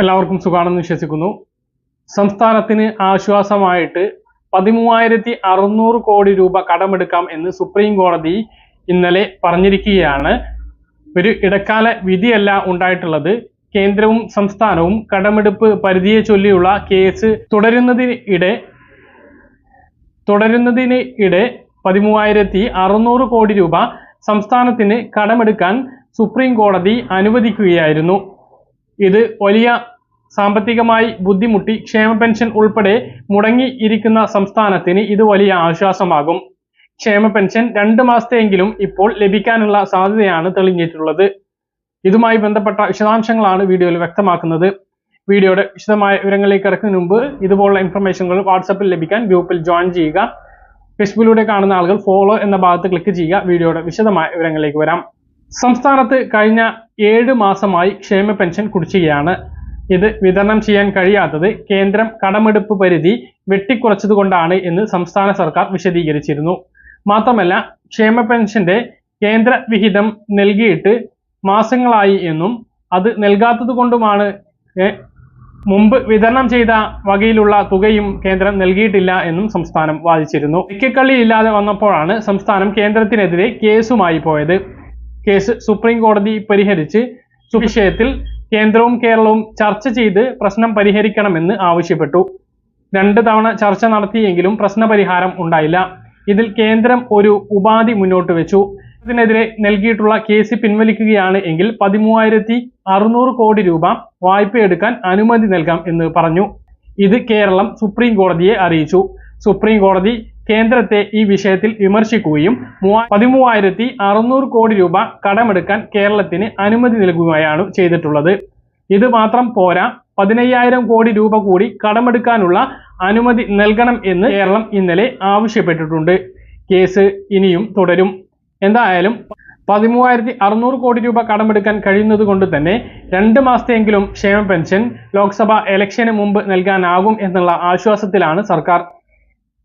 എല്ലാവർക്കും സുഖാണെന്ന് വിശ്വസിക്കുന്നു. സംസ്ഥാനത്തിന് ആശ്വാസമായിട്ട് 13,600 കോടി രൂപ കടമെടുക്കാം എന്ന് സുപ്രീം കോടതി ഇന്നലെ പറഞ്ഞിരിക്കുകയാണ്. ഒരു ഇടക്കാല വിധിയല്ല ഉണ്ടായിട്ടുള്ളത്. കേന്ദ്രവും സംസ്ഥാനവും കടമെടുപ്പ് പരിധിയെ ചൊല്ലിയുള്ള കേസ് തുടരുന്നതിനിടെ 13,600 കോടി രൂപ സംസ്ഥാനത്തിന് കടമെടുക്കാൻ സുപ്രീം കോടതി അനുവദിക്കുകയായിരുന്നു. ഇത് വലിയ സാമ്പത്തികമായി ബുദ്ധിമുട്ടി ക്ഷേമ പെൻഷൻ ഉൾപ്പെടെ മുടങ്ങിയിരിക്കുന്ന സംസ്ഥാനത്തിന് ഇത് വലിയ ആശ്വാസമാകും. ക്ഷേമ പെൻഷൻ 2 മാസത്തെയെങ്കിലും ഇപ്പോൾ ലഭിക്കാനുള്ള സാധ്യതയാണ് തെളിഞ്ഞിട്ടുള്ളത്. ഇതുമായി ബന്ധപ്പെട്ട വിശദാംശങ്ങളാണ് വീഡിയോയിൽ വ്യക്തമാക്കുന്നത്. വീഡിയോയുടെ വിശദമായ വിവരങ്ങളിലേക്ക് കിടക്കുന്നതിന് മുമ്പ് ഇതുപോലുള്ള ഇൻഫർമേഷനുകൾ വാട്സാപ്പിൽ ലഭിക്കാൻ ഗ്രൂപ്പിൽ ജോയിൻ ചെയ്യുക. ഫേസ്ബുക്കിലൂടെ കാണുന്ന ആളുകൾ ഫോളോ എന്ന ഭാഗത്ത് ക്ലിക്ക് ചെയ്യുക. വീഡിയോയുടെ വിശദമായ വിവരങ്ങളിലേക്ക് വരാം. സംസ്ഥാനത്ത് കഴിഞ്ഞ 7 മാസമായി ക്ഷേമ പെൻഷൻ കുടിശ്ശികയാണ്. ഇത് വിതരണം ചെയ്യാൻ കഴിയാത്തത് കേന്ദ്രം കടമെടുപ്പ് പരിധി വെട്ടിക്കുറച്ചതുകൊണ്ടാണ് എന്ന് സംസ്ഥാന സർക്കാർ വിശദീകരിച്ചിരുന്നു. മാത്രമല്ല, ക്ഷേമ പെൻഷന്റെ കേന്ദ്ര വിഹിതം നൽകിയിട്ട് മാസങ്ങളായി എന്നും അത് നൽകാത്തത് കൊണ്ടുമാണ് മുമ്പ് വിതരണം ചെയ്ത വകയിലുള്ള തുകയും കേന്ദ്രം നൽകിയിട്ടില്ല എന്നും സംസ്ഥാനം വാദിച്ചിരുന്നു. ഇല്ലാതെ വന്നപ്പോഴാണ് സംസ്ഥാനം കേന്ദ്രത്തിനെതിരെ കേസുമായി പോയത്. കേസ് സുപ്രീം കോടതി പരിഹരിച്ച് വിഷയത്തിൽ കേന്ദ്രവും കേരളവും ചർച്ച ചെയ്ത് പ്രശ്നം പരിഹരിക്കണമെന്ന് ആവശ്യപ്പെട്ടു. 2 തവണ ചർച്ച നടത്തിയെങ്കിലും പ്രശ്നപരിഹാരം ഉണ്ടായില്ല. ഇതിൽ കേന്ദ്രം ഒരു ഉപാധി മുന്നോട്ട് വെച്ചു. ഇതിനെതിരെ നൽകിയിട്ടുള്ള കേസ് പിൻവലിക്കുകയാണ് എങ്കിൽ 13,600 കോടി രൂപ വായ്പയെടുക്കാൻ അനുമതി നൽകാം എന്ന് പറഞ്ഞു. ഇത് കേരളം സുപ്രീം കോടതിയെ അറിയിച്ചു. സുപ്രീം കോടതി കേന്ദ്രത്തെ ഈ വിഷയത്തിൽ വിമർശിക്കുകയും 13,600 കോടി രൂപ കടമെടുക്കാൻ കേരളത്തിന് അനുമതി നൽകുകയാണ് ചെയ്തിട്ടുള്ളത്. ഇത് മാത്രം പോരാ, 15,000 കോടി രൂപ കൂടി കടമെടുക്കാനുള്ള അനുമതി നൽകണം എന്ന് കേരളം ഇന്നലെ ആവശ്യപ്പെട്ടിട്ടുണ്ട്. കേസ് ഇനിയും തുടരും. എന്തായാലും 13,600 കോടി രൂപ കടമെടുക്കാൻ കഴിയുന്നത് കൊണ്ട് തന്നെ 2 മാസത്തെയെങ്കിലും ക്ഷേമ പെൻഷൻ ലോക്സഭാ ഇലക്ഷന് മുമ്പ് നൽകാനാകും എന്നുള്ള ആശ്വാസത്തിലാണ് സർക്കാർ.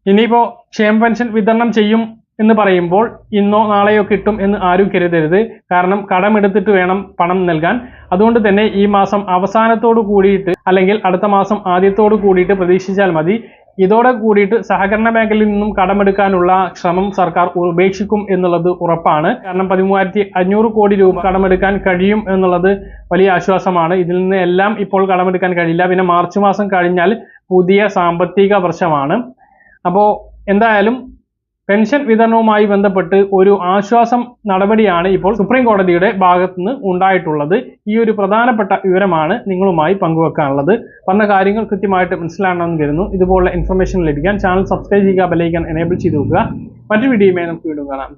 ഇനിയിപ്പോൾ ക്ഷേമ പെൻഷൻ വിതരണം ചെയ്യും എന്ന് പറയുമ്പോൾ ഇന്നോ നാളെയോ കിട്ടും എന്ന് ആരും കരുതരുത്. കാരണം കടമെടുത്തിട്ട് വേണം പണം നൽകാൻ. അതുകൊണ്ട് തന്നെ ഈ മാസം അവസാനത്തോട് കൂടിയിട്ട് അല്ലെങ്കിൽ അടുത്ത മാസം ആദ്യത്തോട് കൂടിയിട്ട് പ്രതീക്ഷിച്ചാൽ മതി. ഇതോടെ കൂടിയിട്ട് സഹകരണ മേഖലയിൽ നിന്നും കടമെടുക്കാനുള്ള ശ്രമം സർക്കാർ ഉപേക്ഷിക്കും എന്നുള്ളത് ഉറപ്പാണ്. കാരണം 13,500 കോടി രൂപ കടമെടുക്കാൻ കഴിയും എന്നുള്ളത് വലിയ ആശ്വാസമാണ്. ഇതിൽ നിന്ന് എല്ലാം ഇപ്പോൾ കടമെടുക്കാൻ കഴിയില്ല. പിന്നെ മാർച്ച് മാസം കഴിഞ്ഞാൽ പുതിയ സാമ്പത്തിക വർഷമാണ്. അപ്പോൾ എന്തായാലും പെൻഷൻ വിതരണവുമായി ബന്ധപ്പെട്ട് ഒരു ആശ്വാസം നടപടിയാണ് ഇപ്പോൾ സുപ്രീം കോടതിയുടെ ഭാഗത്തുനിന്ന് ഉണ്ടായിട്ടുള്ളത്. ഈ ഒരു പ്രധാനപ്പെട്ട വിവരമാണ് നിങ്ങളുമായി പങ്കുവെക്കാനുള്ളത്. പറഞ്ഞ കാര്യങ്ങൾ കൃത്യമായിട്ട് മനസ്സിലാണെന്ന് കരുതുന്നു. ഇതുപോലുള്ള ഇൻഫർമേഷൻ ലഭിക്കാൻ ചാനൽ സബ്സ്ക്രൈബ് ചെയ്യുക, ബെൽ ഐക്കൺ എനേബിൾ ചെയ്ത് വെക്കുക. മറ്റു വീഡിയോയുമായി നമുക്ക് വീണ്ടും കാണാം.